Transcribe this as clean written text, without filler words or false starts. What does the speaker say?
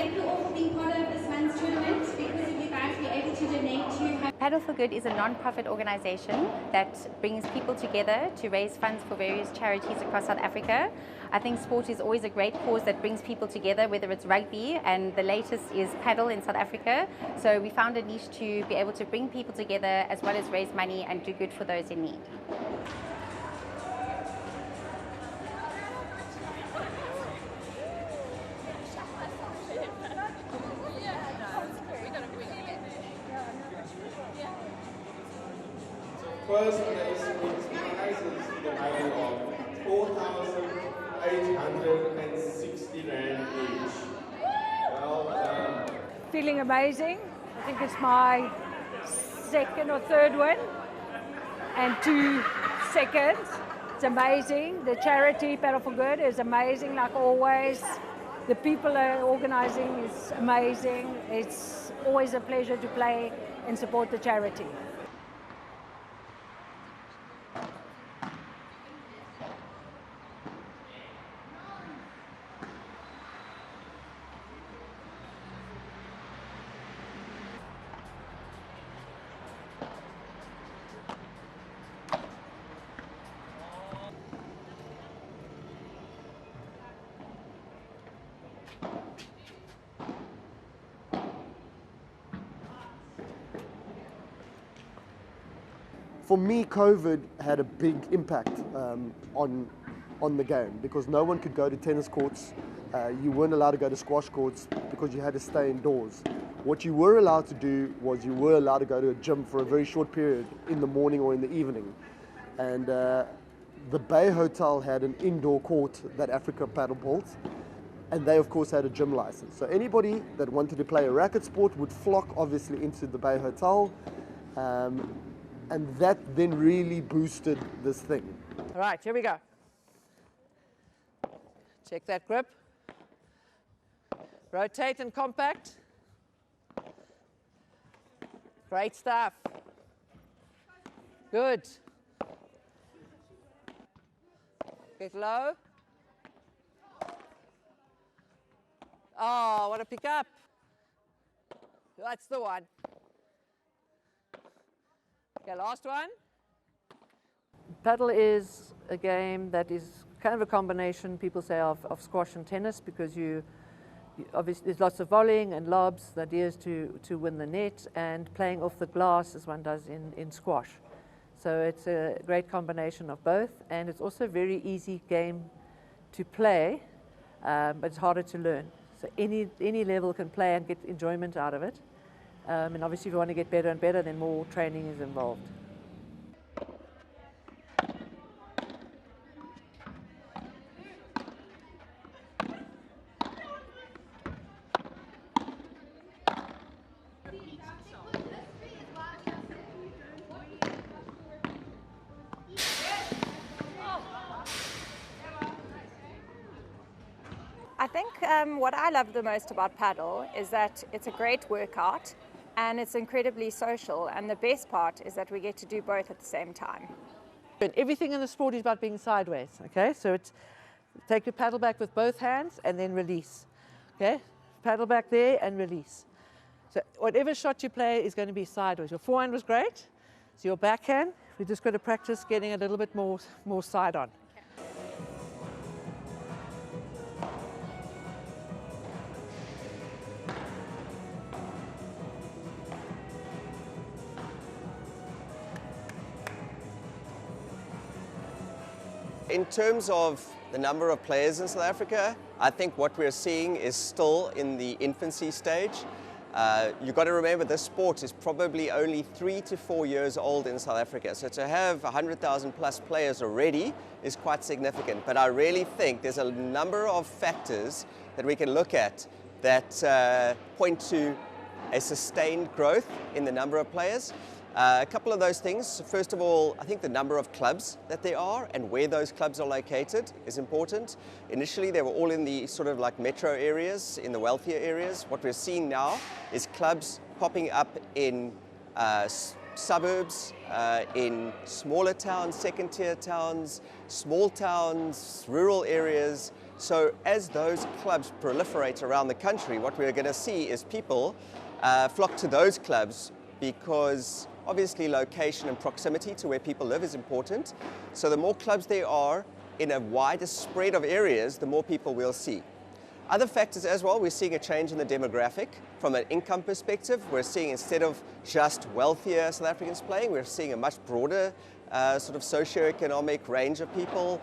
thank you all for being part of this month's tournament. Because of you guys, we're able to donate to Padel for Good is a non-profit organization that brings people together to raise funds for various charities across South Africa. I think sport is always a great cause that brings people together, whether it's rugby, and the latest is Padel in South Africa. So we found a niche to be able to bring people together as well as raise money and do good for those in need. First place wins prizes the value of 4,860 Rand each. Well done. Feeling amazing. I think it's my second or third win and 2 seconds. It's amazing. The charity Padel for Good is amazing, like always. The people are organizing is amazing. It's always a pleasure to play and support the charity. For me, COVID had a big impact on the game because no one could go to tennis courts. You weren't allowed to go to squash courts because you had to stay indoors. What you were allowed to do was you were allowed to go to a gym for a very short period in the morning or in the evening. And the Bay Hotel had an indoor court that Africa Padel built, and they of course had a gym license. So anybody that wanted to play a racket sport would flock obviously into the Bay Hotel. And that then really boosted this thing. All right, here we go. Check that grip. Rotate and compact. Great stuff. Good. Get low. Oh, what a pickup. That's the one. Okay, last one. Padel is a game that is kind of a combination, people say, of squash and tennis because you obviously there's lots of volleying and lobs. The idea is to win the net and playing off the glass as one does in squash. So it's a great combination of both, and it's also a very easy game to play, but it's harder to learn. So any level can play and get enjoyment out of it. And obviously if you want to get better and better, then more training is involved. I think what I love the most about Padel is that it's a great workout and it's incredibly social, and the best part is that we get to do both at the same time. And everything in the sport is about being sideways, okay? So it's take your paddle back with both hands and then release, okay? Paddle back there and release. So whatever shot you play is going to be sideways. Your forehand was great, so your backhand, we're just going to practice getting a little bit more side on. In terms of the number of players in South Africa, I think what we're seeing is still in the infancy stage. You've got to remember this sport is probably only 3 to 4 years old in South Africa. So to have 100,000 plus players already is quite significant. But I really think there's a number of factors that we can look at that point to a sustained growth in the number of players. A couple of those things. First of all, I think the number of clubs that there are and where those clubs are located is important. Initially, they were all in the sort of like metro areas, in the wealthier areas. What we're seeing now is clubs popping up in suburbs, in smaller towns, second-tier towns, small towns, rural areas. So as those clubs proliferate around the country, what we're going to see is people flock to those clubs because obviously location and proximity to where people live is important. So the more clubs there are in a wider spread of areas, the more people we'll see. Other factors as well, we're seeing a change in the demographic. From an income perspective, we're seeing instead of just wealthier South Africans playing, we're seeing a much broader sort of socio-economic range of people.